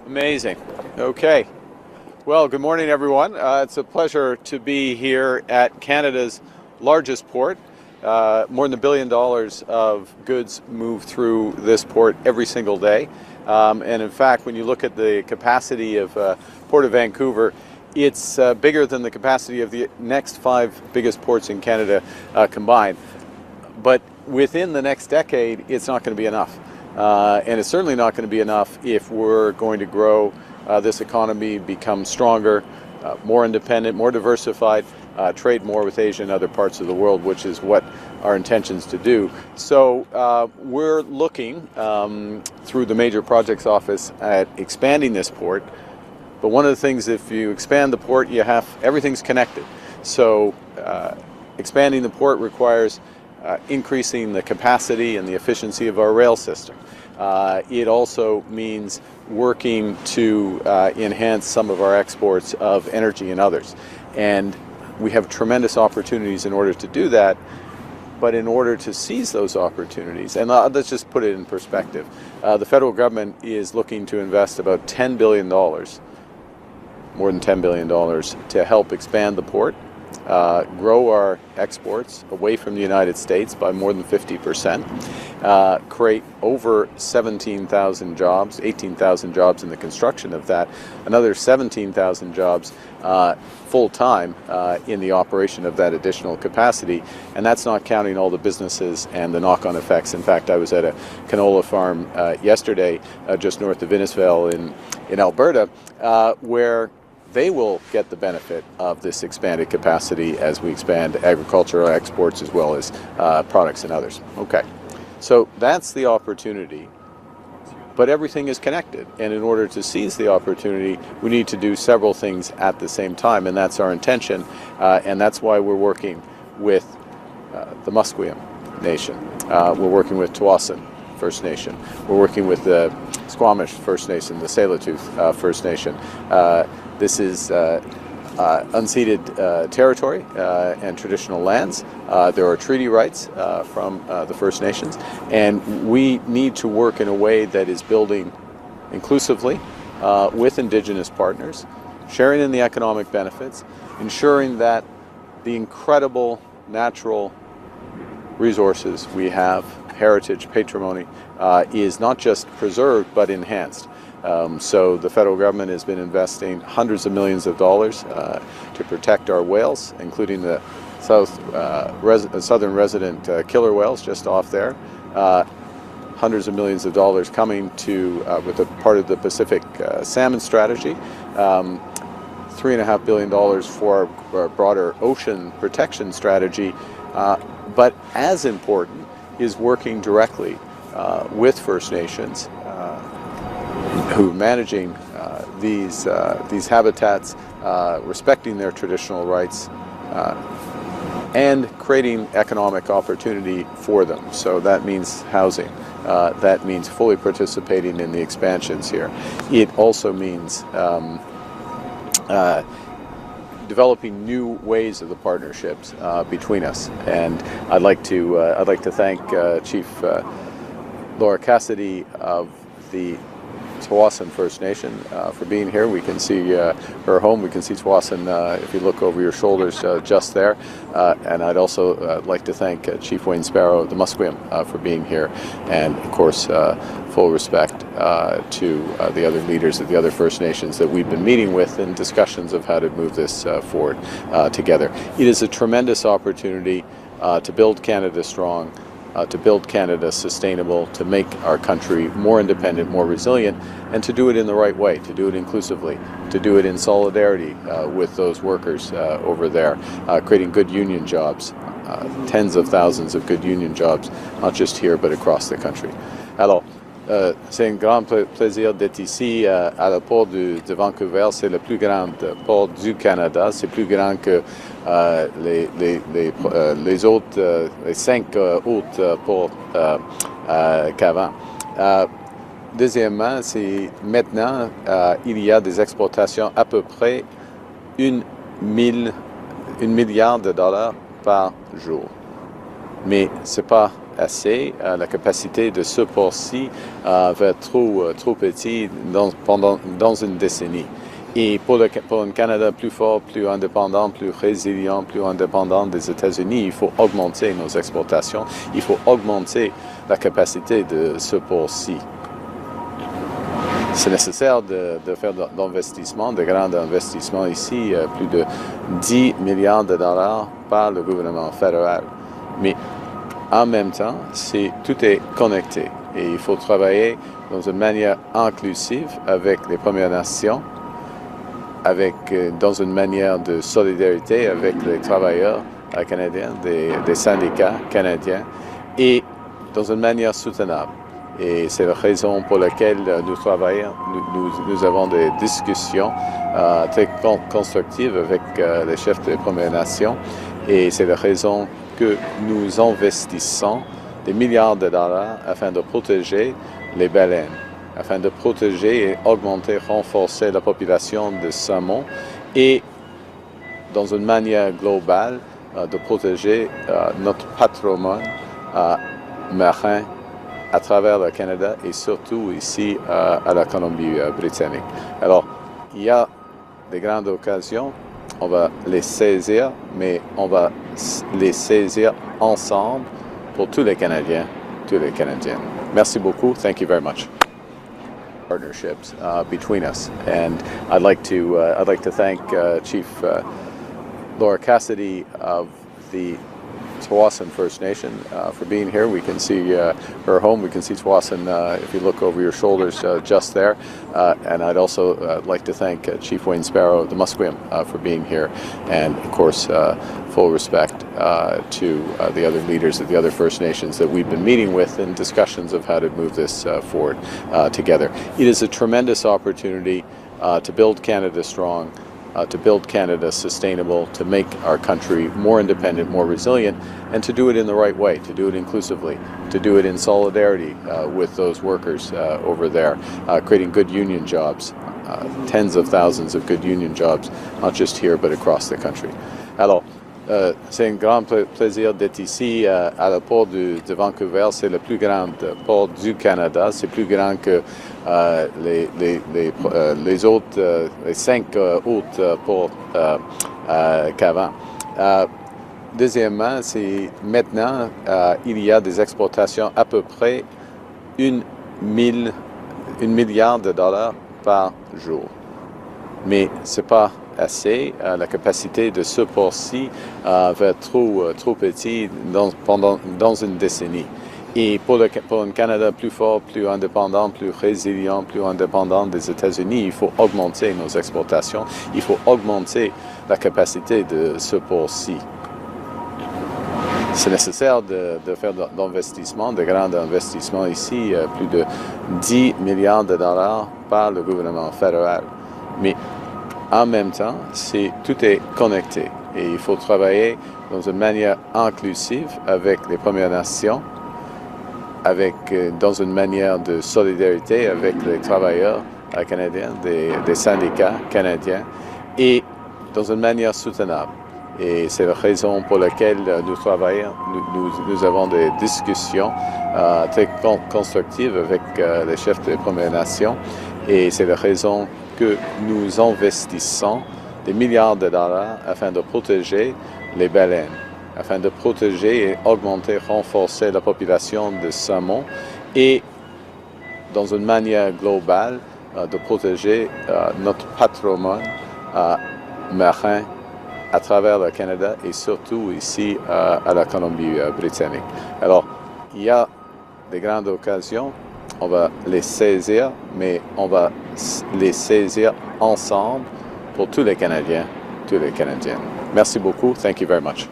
Amazing. Okay. Well, good morning, everyone. It's a pleasure to be here at Canada's largest port. More than $1 billion of goods move through this port every single day. And in fact, when you look at the capacity of Port of Vancouver, it's bigger than the capacity of the next 5 biggest ports in Canada combined. But within the next decade, it's not going to be enough. And it's certainly not going to be enough if we're going to grow this economy, become stronger, more independent, more diversified, trade more with Asia and other parts of the world, which is what our intentions to do. So we're looking through the Major Projects Office at expanding this port. But one of the things, if you expand the port, everything's connected. So expanding the port requires increasing the capacity and the efficiency of our rail system. It also means working to enhance some of our exports of energy and others. And we have tremendous opportunities in order to do that. But in order to seize those opportunities, and let's just put it in perspective, the federal government is looking to invest about $10 billion, more than $10 billion, to help expand the port, grow our exports away from the United States by more than 50%, create over 17,000 jobs, 18,000 jobs in the construction of that, another 17,000 jobs full-time in the operation of that additional capacity, and that's not counting all the businesses and the knock-on effects. In fact, I was at a canola farm yesterday just north of Innisfail in Alberta, where they will get the benefit of this expanded capacity as we expand agricultural exports as well as products and others. Okay, so that's the opportunity, but everything is connected, and in order to seize the opportunity, we need to do several things at the same time, and that's our intention, and that's why we're working with the Musqueam Nation. We're working with Tsawwassen First Nation. We're working with the Squamish First Nation, the Tsleil-Waututh First Nation. This is unceded territory and traditional lands. There are treaty rights from the First Nations, and we need to work in a way that is building inclusively with Indigenous partners, sharing in the economic benefits, ensuring that the incredible natural resources we have, heritage, patrimony, is not just preserved but enhanced. So the federal government has been investing hundreds of millions of dollars to protect our whales, including the southern resident killer whales just off there. Hundreds of millions of dollars coming to with a part of the Pacific salmon strategy. $3.5 billion for our broader ocean protection strategy. But as important is working directly with First Nations who are managing these habitats, respecting their traditional rights, and creating economic opportunity for them. So that means housing. That means fully participating in the expansions here. It also means developing new ways of the partnerships between us. And I'd like to thank Chief Laura Cassidy of the Tsawwassen First Nation for being here. We can see her home. We can see Tsawwassen if you look over your shoulders just there. And I'd also like to thank Chief Wayne Sparrow of the Musqueam for being here. And of course, full respect to the other leaders of the other First Nations that we've been meeting with in discussions of how to move this forward together. It is a tremendous opportunity to build Canada strong, to build Canada sustainable, to make our country more independent, more resilient, and to do it in the right way, to do it inclusively, to do it in solidarity with those workers over there, creating good union jobs, tens of thousands of good union jobs, not just here but across the country. Alors, c'est un grand plaisir d'être ici à la port de Vancouver. C'est le plus grand port du Canada. C'est plus grand que les autres, les 5 autres ports qu'avant. Deuxièmement, c'est maintenant il y a des exportations à peu près 1 milliard de dollars par jour. Mais c'est pas assez. La capacité de ce port-ci va être trop petit dans une décennie. Et pour un Canada plus fort, plus indépendant, plus résilient, plus indépendant des États-Unis, il faut augmenter nos exportations, il faut augmenter la capacité de ce port-ci. C'est nécessaire de faire d'investissements, de grands investissements ici, plus de 10 milliards de dollars par le gouvernement fédéral. Mais en même temps, tout est connecté et il faut travailler dans une manière inclusive avec les Premières Nations, dans une manière de solidarité avec les travailleurs canadiens, des syndicats canadiens et dans une manière soutenable. Et c'est la raison pour laquelle nous travaillons. Nous avons des discussions très constructives avec les chefs des Premières Nations. Et c'est la raison que nous investissons des milliards de dollars afin de protéger les baleines, afin de protéger et augmenter, renforcer la population de saumon et dans une manière globale de protéger notre patrimoine marin à travers le Canada et surtout ici à la Colombie-Britannique. Alors, il y a des grandes occasions, on va les saisir, mais on va les saisir ensemble pour tous les Canadiens, tous les Canadiennes. Merci beaucoup. Thank you very much. Partnerships between us, and I'd like to thank Chief Laura Cassidy of the Tsawwassen First Nation for being here. We can see her home. We can see Tsawwassen if you look over your shoulders just there. And I'd also like to thank Chief Wayne Sparrow of the Musqueam for being here. And of course, full respect to the other leaders of the other First Nations that we've been meeting with in discussions of how to move this forward together. It is a tremendous opportunity to build Canada strong, to build Canada sustainable, to make our country more independent, more resilient, and to do it in the right way, to do it inclusively, to do it in solidarity with those workers over there, creating good union jobs, tens of thousands of good union jobs, not just here but across the country. Alors, c'est un grand plaisir d'être ici à la port de Vancouver. C'est le plus grand port du Canada. C'est plus grand que les autres, les 5 autres ports qu'avant. Deuxièmement, maintenant, il y a des exportations à peu près 1 milliard de dollars par jour. Mais ce n'est pas assez. La capacité de ce port-ci va être trop petit dans une décennie. Et pour un Canada plus fort, plus indépendant, plus résilient, plus indépendant des États-Unis, il faut augmenter nos exportations, il faut augmenter la capacité de ce port-ci. C'est nécessaire de faire d'investissements, de grands investissements ici, plus de 10 milliards de dollars par le gouvernement fédéral. Mais en même temps, tout est connecté et il faut travailler dans une manière inclusive avec les Premières Nations, dans une manière de solidarité avec les travailleurs canadiens, des syndicats canadiens et dans une manière soutenable. Et c'est la raison pour laquelle nous travaillons. Nous avons des discussions très constructives avec les chefs des Premières Nations et c'est la raison que nous investissons des milliards de dollars afin de protéger les baleines, afin de protéger et augmenter, renforcer la population de saumon et dans une manière globale de protéger notre patrimoine marin à travers le Canada et surtout ici à la Colombie-Britannique. Alors, il y a des grandes occasions, on va les saisir, mais on va les saisir ensemble pour tous les Canadiens, tous les Canadiennes. Merci beaucoup. Thank you very much.